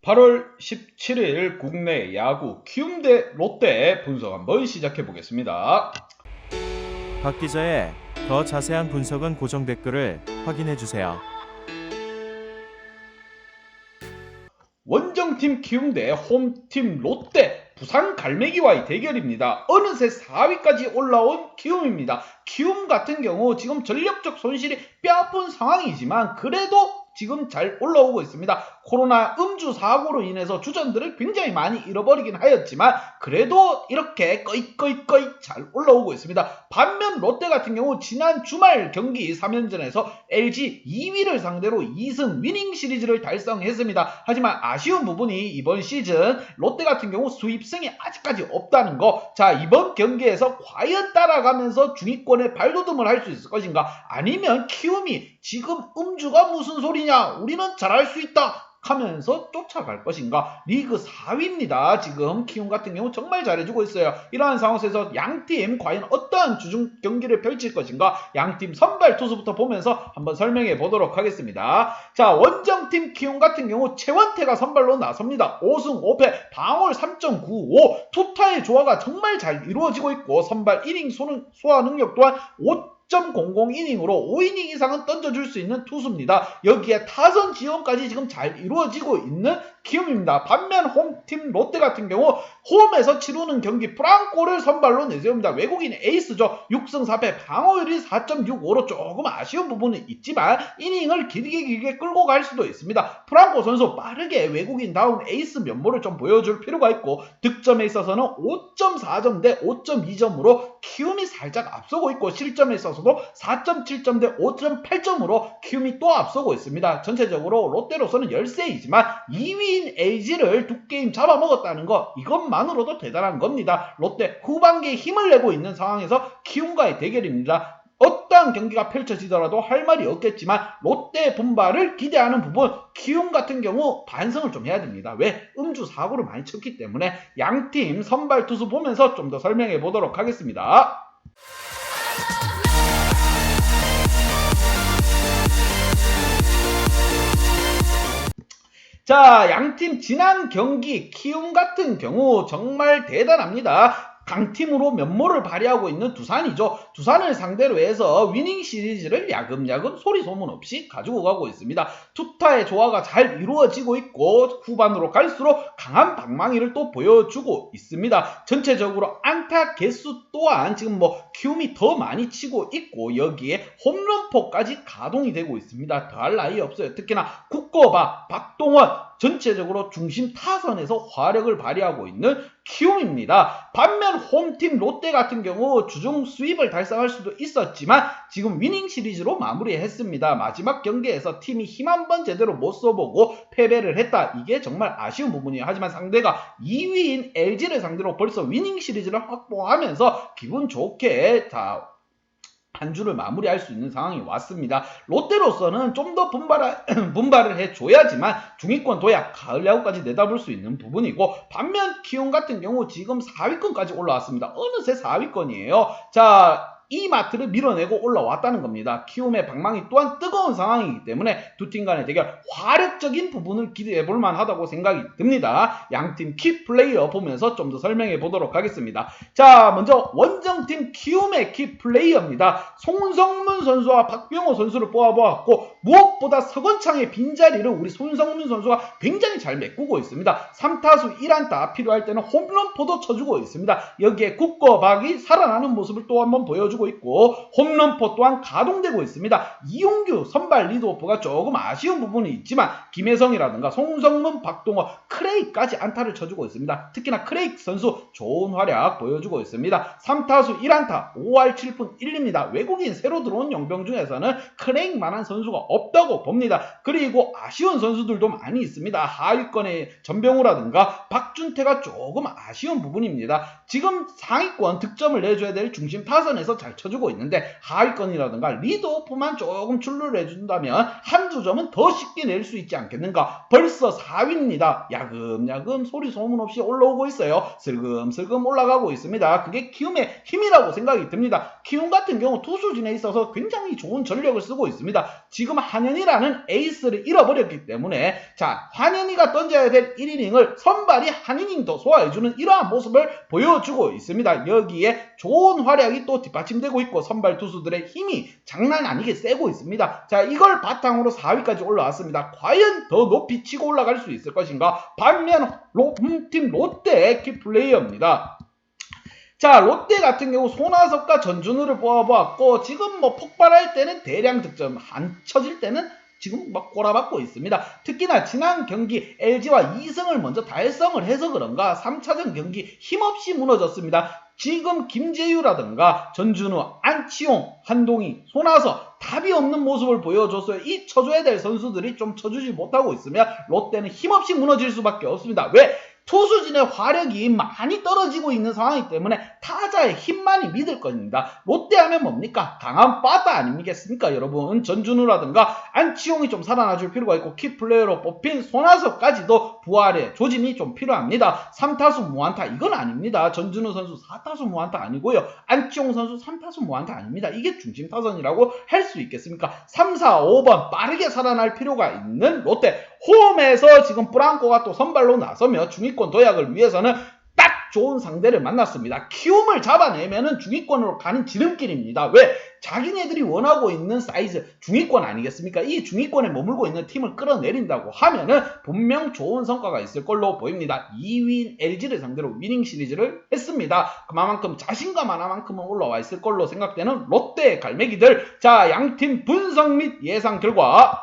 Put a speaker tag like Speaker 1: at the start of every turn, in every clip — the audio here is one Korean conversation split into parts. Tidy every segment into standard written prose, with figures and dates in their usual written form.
Speaker 1: 8월 17일 국내 야구 키움 대 롯데 분석 한번 시작해 보겠습니다.
Speaker 2: 박 기자의 더 자세한 분석은 고정 댓글을 확인해 주세요.
Speaker 1: 원정팀 키움 대 홈팀 롯데 부산 갈매기와의 대결입니다. 어느새 4위까지 올라온 키움입니다. 키움 같은 경우 지금 전력적 손실이 뼈아픈 상황이지만 그래도 지금 잘 올라오고 있습니다. 코로나 음주 사고로 인해서 주전들을 굉장히 많이 잃어버리긴 하였지만 그래도 이렇게 꺼이꺼이 잘 올라오고 있습니다. 반면 롯데 같은 경우 지난 주말 경기 3연전에서 LG 2위를 상대로 2승 위닝 시리즈를 달성했습니다. 하지만 아쉬운 부분이 이번 시즌 롯데 같은 경우 수입승이 아직까지 없다는 거. 자, 이번 경기에서 과연 따라가면서 중위권에 발돋움을 할 수 있을 것인가, 아니면 키움이 지금 음주가 무슨 소리냐, 우리는 잘할 수 있다 하면서 쫓아갈 것인가. 리그 4위입니다. 지금 키움 같은 경우 정말 잘해주고 있어요. 이러한 상황에서 양팀 과연 어떠한 주중 경기를 펼칠 것인가, 양팀 선발 투수부터 보면서 한번 설명해 보도록 하겠습니다. 자, 원정팀 키움 같은 경우 최원태가 선발로 나섭니다. 5승 5패 방어율 3.95, 투타의 조화가 정말 잘 이루어지고 있고 선발 이닝 소화 능력 또한 5.00이닝으로 5이닝 이상은 던져줄 수 있는 투수입니다. 여기에 타선 지원까지 지금 잘 이루어지고 있는 키움입니다. 반면 홈팀 롯데 같은 경우 홈에서 치르는 경기 프랑코를 선발로 내세웁니다. 외국인 에이스죠. 6승 4패 방어율이 4.65로 조금 아쉬운 부분은 있지만 이닝을 길게 끌고 갈 수도 있습니다. 프랑코 선수 빠르게 외국인다운 에이스 면모를 좀 보여줄 필요가 있고, 득점에 있어서는 5.4점 대 5.2점으로 키움이 살짝 앞서고 있고, 실점에 있어서도 4.7점 대 5.8점으로 키움이 또 앞서고 있습니다. 전체적으로 롯데로서는 열세이지만 2위인 LG를 2게임 잡아먹었다는 거, 이것만으로도 대단한 겁니다. 롯데 후반기에 힘을 내고 있는 상황에서 키움과의 대결입니다. 어떠한 경기가 펼쳐지더라도 할 말이 없겠지만 롯데 분발을 기대하는 부분, 키움 같은 경우 반성을 좀 해야 됩니다. 왜? 음주 사고를 많이 쳤기 때문에. 양팀 선발 투수 보면서 좀 더 설명해 보도록 하겠습니다. 자, 양팀 지난 경기 키움 같은 경우 정말 대단합니다. 강팀으로 면모를 발휘하고 있는 두산이죠. 두산을 상대로 해서 위닝 시리즈를 야금야금 소리 소문 없이 가지고 가고 있습니다. 투타의 조화가 잘 이루어지고 있고 후반으로 갈수록 강한 방망이를 또 보여주고 있습니다. 전체적으로 안타 개수 또한 지금 키움이 더 많이 치고 있고, 여기에 홈런포까지 가동이 되고 있습니다. 더할 나위 없어요. 특히나 국거바, 박동원 전체적으로 중심 타선에서 화력을 발휘하고 있는 키움입니다. 반면 홈팀 롯데 같은 경우 주중 수입을 달성할 수도 있었지만 지금 위닝 시리즈로 마무리했습니다. 마지막 경기에서 팀이 힘 한번 제대로 못 써보고 패배를 했다. 이게 정말 아쉬운 부분이에요. 하지만 상대가 2위인 LG를 상대로 벌써 위닝 시리즈를 확보하면서 기분 좋게 한 주를 마무리할 수 있는 상황이 왔습니다. 롯데로서는 좀 더 분발을 해줘야지만 중위권 도약, 가을 야구까지 내다볼 수 있는 부분이고, 반면 키움 같은 경우 지금 4위권까지 올라왔습니다. 어느새 4위권이에요. 자, 이 마트를 밀어내고 올라왔다는 겁니다. 키움의 방망이 또한 뜨거운 상황이기 때문에 두 팀 간의 대결 화력적인 부분을 기대해볼 만하다고 생각이 듭니다. 양팀 키플레이어 보면서 좀 더 설명해 보도록 하겠습니다. 자, 먼저 원정팀 키움의 키플레이어입니다. 송성문 선수와 박병호 선수를 뽑아보았고, 무엇보다 서건창의 빈자리를 우리 손성문 선수가 굉장히 잘 메꾸고 있습니다. 3타수 1안타, 필요할 때는 홈런포도 쳐주고 있습니다. 여기에 국거박이 살아나는 모습을 또 한번 보여주고 있고, 홈런포 또한 가동되고 있습니다. 이용규 선발 리드오프가 조금 아쉬운 부분이 있지만 김혜성이라든가 송성문, 박동원, 크레이까지 안타를 쳐주고 있습니다. 특히나 크레이 선수 좋은 활약 보여주고 있습니다. 3타수 1안타 5할 7푼 1리입니다. 외국인 새로 들어온 용병 중에서는 크레이만한 선수가 없다고 봅니다. 그리고 아쉬운 선수들도 많이 있습니다. 하위권의 전병우라든가 박준태가 조금 아쉬운 부분입니다. 지금 상위권 득점을 내줘야 될 중심 타선에서 잘 쳐주고 있는데 하위권이라든가 리드오프만 조금 출루를 해준다면 한두 점은 더 쉽게 낼 수 있지 않겠는가. 벌써 4위입니다. 야금야금 소리 소문 없이 올라오고 있어요. 슬금슬금 올라가고 있습니다. 그게 키움의 힘이라고 생각이 듭니다. 키움 같은 경우 투수진에 있어서 굉장히 좋은 전력을 쓰고 있습니다. 지금 지금 한현희라는 에이스를 잃어버렸기 때문에 자, 한현희가 던져야 될 1이닝을 선발이 한 이닝 더 소화해주는 이러한 모습을 보여주고 있습니다. 여기에 좋은 활약이 또 뒷받침되고 있고 선발 투수들의 힘이 장난 아니게 세고 있습니다. 자, 이걸 바탕으로 4위까지 올라왔습니다. 과연 더 높이 치고 올라갈 수 있을 것인가? 반면 홈팀 롯데의 키플레이어입니다. 자, 롯데 같은 경우 손아섭과 전준우를 뽑아보았고 지금 뭐 폭발할 때는 대량 득점, 안 쳐질 때는 지금 막 꼬라박고 있습니다. 특히나 지난 경기 LG와 2승을 먼저 달성을 해서 그런가 3차전 경기 힘없이 무너졌습니다. 지금 김재유라든가 전준우, 안치홍, 한동희, 손아섭 답이 없는 모습을 보여줬어요. 이 쳐줘야 될 선수들이 좀 쳐주지 못하고 있으면 롯데는 힘없이 무너질 수밖에 없습니다. 왜? 투수진의 화력이 많이 떨어지고 있는 상황이기 때문에 타자의 힘만이 믿을 겁니다. 롯데하면 뭡니까? 강한 빠따 아니겠습니까 여러분? 전준우라든가 안치홍이 좀 살아나줄 필요가 있고 키플레이어로 뽑힌 손아섭까지도 부활의 조짐이 좀 필요합니다. 3타수 무안타 이건 아닙니다. 전준우 선수 4타수 무안타 아니고요. 안치홍 선수 3타수 무안타 아닙니다. 이게 중심 타선이라고 할 수 있겠습니까? 3, 4, 5번 빠르게 살아날 필요가 있는 롯데. 홈에서 지금 브랑코가 또 선발로 나서며 중위권 도약을 위해서는 딱 좋은 상대를 만났습니다. 키움을 잡아내면은 중위권으로 가는 지름길입니다. 왜? 자기네들이 원하고 있는 사이즈 중위권 아니겠습니까? 이 중위권에 머물고 있는 팀을 끌어내린다고 하면은 분명 좋은 성과가 있을 걸로 보입니다. 2위인 LG를 상대로 위닝 시리즈를 했습니다. 그만큼 자신감 하나만큼은 올라와 있을 걸로 생각되는 롯데의 갈매기들. 자, 양팀 분석 및 예상 결과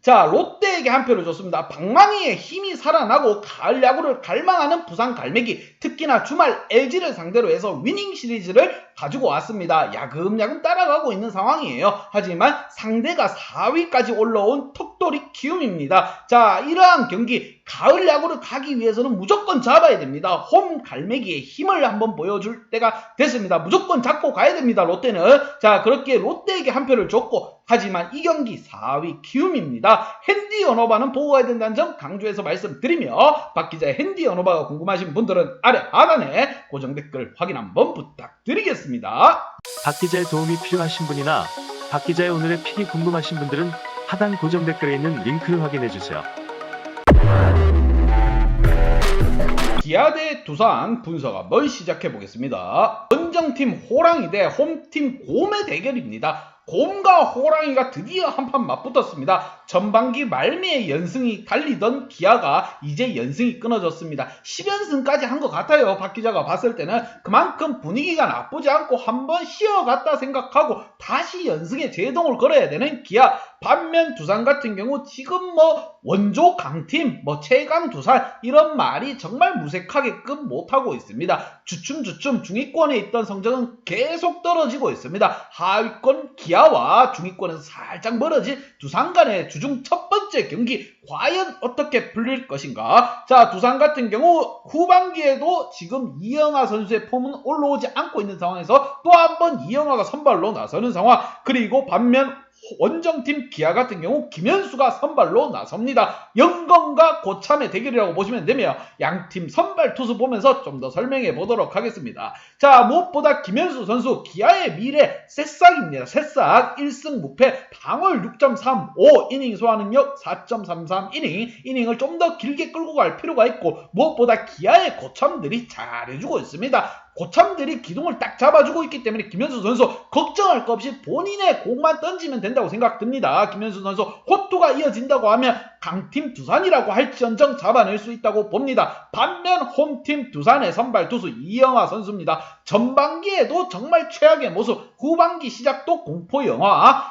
Speaker 1: 자, 롯데에게 한 표를 줬습니다. 방망이의 힘이 살아나고 가을 야구를 갈망하는 부산 갈매기, 특히나 주말 LG를 상대로 해서 위닝 시리즈를 가지고 왔습니다. 야금야금 따라가고 있는 상황이에요. 하지만 상대가 4위까지 올라온 턱돌이 키움입니다. 자, 이러한 경기 가을 야구를 가기 위해서는 무조건 잡아야 됩니다. 홈 갈매기의 힘을 한번 보여줄 때가 됐습니다. 무조건 잡고 가야 됩니다. 롯데는. 자, 그렇게 롯데에게 한 표를 줬고 하지만 이 경기 4위 키움입니다. 핸디 언어바는 보고 가야 된다는 점 강조해서 말씀드리며 박 기자의 핸디 언어바가 궁금하신 분들은 아래 하단에 고정 댓글 확인 한번 부탁드리겠습니다.
Speaker 2: 박 기자의 도움이 필요하신 분이나 박 기자의 오늘의 픽이 궁금하신 분들은 하단 고정 댓글에 있는 링크를 확인해주세요.
Speaker 1: 기아 대 두산 분석 한번 시작해보겠습니다. 원정팀 호랑이 대 홈팀 곰의 대결입니다. 곰과 호랑이가 드디어 한판 맞붙었습니다. 전반기 말미에 연승이 달리던 기아가 이제 연승이 끊어졌습니다. 10연승까지 한 것 같아요. 박 기자가 봤을 때는 그만큼 분위기가 나쁘지 않고 한번 쉬어갔다 생각하고 다시 연승에 제동을 걸어야 되는 기아. 반면 두산 같은 경우 지금 뭐 원조 강팀, 뭐 최강 두산 이런 말이 정말 무색하게끔 못하고 있습니다. 주춤주춤 중위권에 있던 성적은 계속 떨어지고 있습니다. 하위권 기아와 중위권에서 살짝 멀어진 두산 간의 주중 첫 번째 경기 과연 어떻게 풀릴 것인가? 자, 두산 같은 경우 후반기에도 지금 이영하 선수의 폼은 올라오지 않고 있는 상황에서 또 한 번 이영하가 선발로 나서는 상황. 그리고 반면 원정팀 기아 같은 경우 김현수가 선발로 나섭니다. 영건과 고참의 대결이라고 보시면 되며 양팀 선발 투수 보면서 좀 더 설명해 보도록 하겠습니다. 자, 무엇보다 김현수 선수 기아의 미래 새싹입니다. 새싹 1승 무패 방어율 6.35 이닝 소화 능력 4.33 이닝을 좀 더 길게 끌고 갈 필요가 있고 무엇보다 기아의 고참들이 잘해주고 있습니다. 고참들이 기둥을 딱 잡아주고 있기 때문에 김현수 선수 걱정할 것 없이 본인의 공만 던지면 된다고 생각됩니다. 김현수 선수 호투가 이어진다고 하면 강팀 두산이라고 할지언정 잡아낼 수 있다고 봅니다. 반면 홈팀 두산의 선발 투수 이영하 선수입니다. 전반기에도 정말 최악의 모습, 후반기 시작도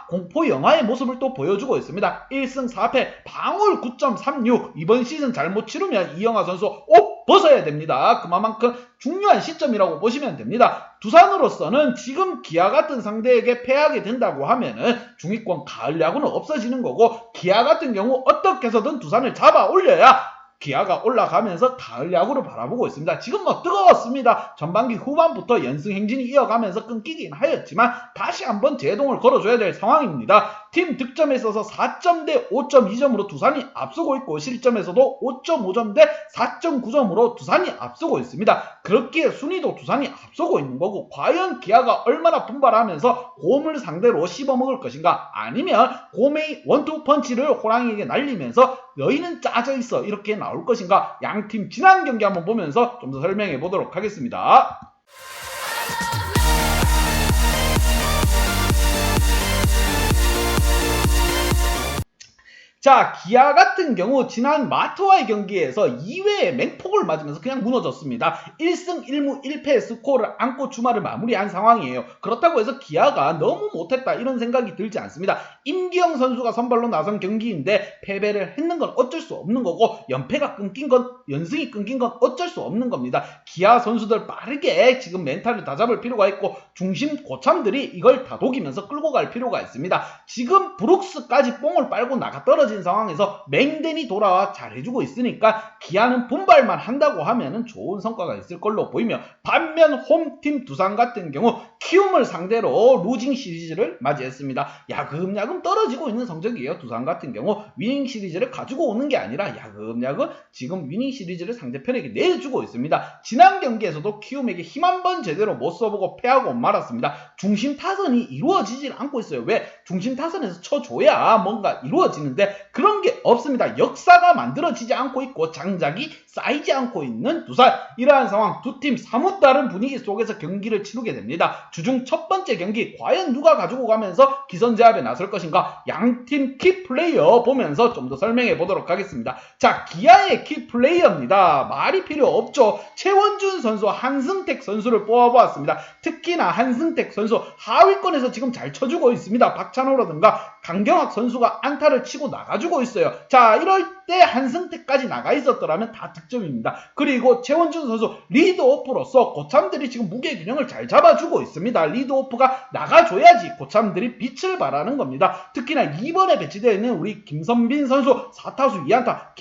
Speaker 1: 공포영화의 모습을 또 보여주고 있습니다. 1승 4패 방어율 9.36 이번 시즌 잘못 치르면 이영하 선수 옷 벗어야 됩니다. 그만큼 중요한 시점이라고 보시면 됩니다. 두산으로서는 지금 기아 같은 상대에게 패하게 된다고 하면은 중위권 가을 야구는 없어지는 거고 기아 같은 경우 어떻게 해서든 두산을 잡아 올려야 기아가 올라가면서 가을 야구를 바라보고 있습니다. 지금 뭐 뜨거웠습니다. 전반기 후반부터 연승 행진이 이어가면서 끊기긴 하였지만 다시 한번 제동을 걸어줘야 될 상황입니다. 팀 득점에 있어서 4점 대 5.2점으로 두산이 앞서고 있고 실점에서도 5.5점 대 4.9점으로 두산이 앞서고 있습니다. 그렇기에 순위도 두산이 앞서고 있는 거고 과연 기아가 얼마나 분발하면서 곰을 상대로 씹어먹을 것인가 아니면 곰의 원투 펀치를 호랑이에게 날리면서 너희는 짜져 있어 이렇게 나올 것인가 양팀 지난 경기 한번 보면서 좀 더 설명해 보도록 하겠습니다. 자, 기아 같은 경우 지난 마트와의 경기에서 2회에 맹폭을 맞으면서 그냥 무너졌습니다. 1승 1무 1패 스코어를 안고 주말을 마무리한 상황이에요. 그렇다고 해서 기아가 너무 못했다 이런 생각이 들지 않습니다. 임기영 선수가 선발로 나선 경기인데 패배를 했는 건 어쩔 수 없는 거고 연승이 끊긴 건 어쩔 수 없는 겁니다. 기아 선수들 빠르게 지금 멘탈을 다잡을 필요가 있고 중심 고참들이 이걸 다독이면서 끌고 갈 필요가 있습니다. 지금 브룩스까지 뽕을 빨고 나가 떨어진 상황에서 맹den이 돌아와 잘해주고 있으니까 기아는 분발만 한다고 하면 좋은 성과가 있을 걸로 보이며 반면 홈팀 두산 같은 경우 키움을 상대로 루징 시리즈를 맞이했습니다. 야금야금 떨어지고 있는 성적이에요. 두산 같은 경우 위닝 시리즈를 가지고 오는 게 아니라 야금야금 지금 위닝 시리즈를 상대편에게 내주고 있습니다. 지난 경기에서도 키움에게 힘 한 번 제대로 못 써보고 패하고 말았습니다. 중심 타선이 이루어지질 않고 있어요. 왜? 중심 타선에서 쳐줘야 뭔가 이루어지는데 그런 게 없습니다. 역사가 만들어지지 않고 있고 장작이 쌓이지 않고 있는 두산. 이러한 상황 두 팀 사뭇 다른 분위기 속에서 경기를 치르게 됩니다. 주중 첫 번째 경기 과연 누가 가지고 가면서 기선제압에 나설 것인가 양팀 키플레이어 보면서 좀 더 설명해 보도록 하겠습니다. 자, 기아의 키플레이어입니다. 말이 필요 없죠. 최원준 선수, 한승택 선수를 뽑아보았습니다. 특히나 한승택 선수 하위권에서 지금 잘 쳐주고 있습니다. 박찬호라든가 강경학 선수가 안타를 치고 나가주고 있어요. 자, 이럴 때 한승택까지 나가 있었더라면 다 득점입니다. 그리고 최원준 선수 리드오프로서 고참들이 지금 무게 균형을 잘 잡아주고 있습니다. 리드오프가 나가줘야지 고참들이 빛을 발하는 겁니다. 특히나 이번에 배치되어 있는 우리 김선빈 선수 4타수 2안타,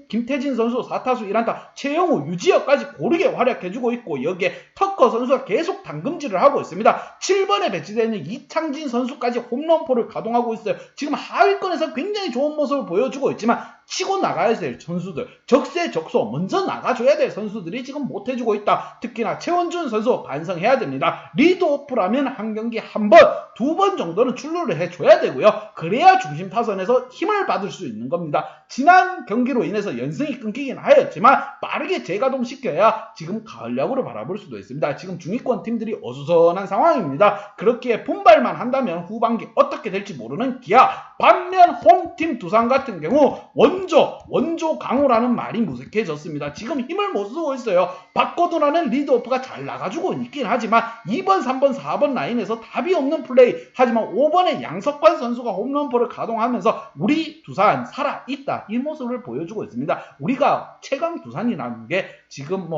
Speaker 1: 김태진 선수 4타수 1안타, 최영우, 유지혁까지 고르게 활약해주고 있고 여기에 터커 선수가 계속 당금질을 하고 있습니다. 7번에 배치되어 있는 이창진 선수까지 홈런포를 가동하고 있어요. 지금 하위권에서 굉장히 좋은 모습을 보여주고 있지만 치고 나가야 될 선수들, 적세적소 먼저 나가줘야 될 선수들이 지금 못해주고 있다. 특히나 최원준 선수 반성해야 됩니다. 리드오프라면 한 경기 한 번, 두 번 정도는 출루를 해줘야 되고요. 그래야 중심 타선에서 힘을 받을 수 있는 겁니다. 지난 경기로 인해서 연승이 끊기긴 하였지만 빠르게 재가동시켜야 지금 가을 야구를 바라볼 수도 있습니다. 지금 중위권 팀들이 어수선한 상황입니다. 그렇기에 분발만 한다면 후반기 어떻게 될지 모르는 기아. 반면 홈팀 두산 같은 경우 원조 강호라는 말이 무색해졌습니다. 지금 힘을 못 쓰고 있어요. 박거두라는 리드오프가 잘 나가주고 있긴 하지만 2번, 3번, 4번 라인에서 답이 없는 플레이. 하지만 5번에 양석환 선수가 홈런포를 가동하면서 우리 두산 살아있다 이 모습을 보여주고 있습니다. 우리가 최강 두산이라는 게 지금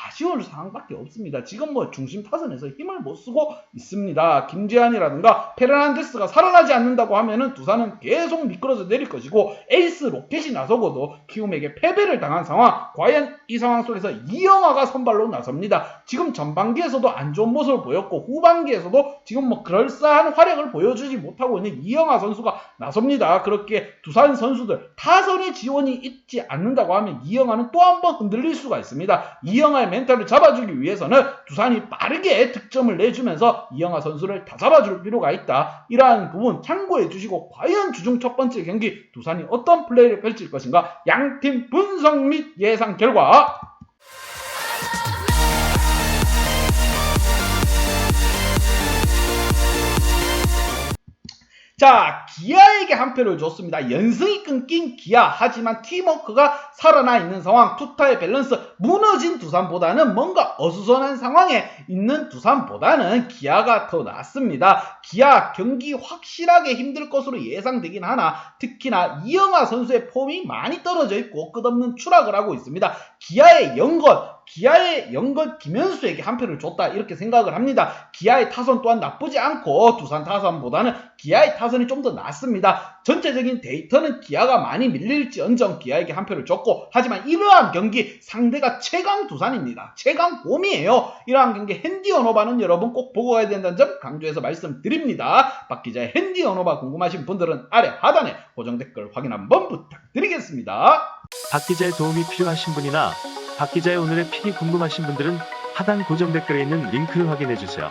Speaker 1: 아쉬울 상황밖에 없습니다. 지금 중심 타선에서 힘을 못 쓰고 있습니다. 김재환이라든가 페르난데스가 살아나지 않는다고 하면은 두산은 계속 미끄러져 내릴 것이고 에이스 로켓이 나서고도 키움에게 패배를 당한 상황. 과연 이 상황 속에서 이영하가 선발로 나섭니다. 지금 전반기에서도 안 좋은 모습을 보였고 후반기에서도 지금 그럴싸한 활약을 보여주지 못하고 있는 이영하 선수가 나섭니다. 그렇게 두산 선수들 타선의 지원이 있지 않는다고 하면 이영하는 또 한 번 흔들릴 수가 있습니다. 이영하의 멘탈을 잡아주기 위해서는 두산이 빠르게 득점을 내주면서 이영하 선수를 다 잡아줄 필요가 있다. 이러한 부분 참고해 주시고 과연 주중 첫 번째 경기 두산이 어떤 플레이를 펼칠 것인가 양팀 분석 및 예상 결과. 자, 기아에게 한 표를 줬습니다. 연승이 끊긴 기아. 하지만 팀워크가 살아나 있는 상황. 투타의 밸런스 무너진 두산보다는 뭔가 어수선한 상황에 있는 두산보다는 기아가 더 낫습니다. 기아 경기 확실하게 힘들 것으로 예상되긴 하나 특히나 이영하 선수의 폼이 많이 떨어져 있고 끝없는 추락을 하고 있습니다. 기아의 영건 기아의 영건 김현수에게 한 표를 줬다 이렇게 생각을 합니다. 기아의 타선 또한 나쁘지 않고 두산 타선보다는 기아의 타선이 좀 더 낫습니다. 전체적인 데이터는 기아가 많이 밀릴지언정 기아에게 한 표를 줬고, 하지만 이러한 경기 상대가 최강 두산입니다. 최강 곰이에요. 이러한 경기 핸디 언어바는 여러분 꼭 보고 가야 된다는 점 강조해서 말씀드립니다. 박 기자의 핸디 언어바 궁금하신 분들은 아래 하단에 고정 댓글 확인 한번 부탁드리겠습니다.
Speaker 2: 박 기자의 도움이 필요하신 분이나 박 기자의 오늘의 픽이 궁금하신 분들은 하단 고정 댓글에 있는 링크를 확인해 주세요.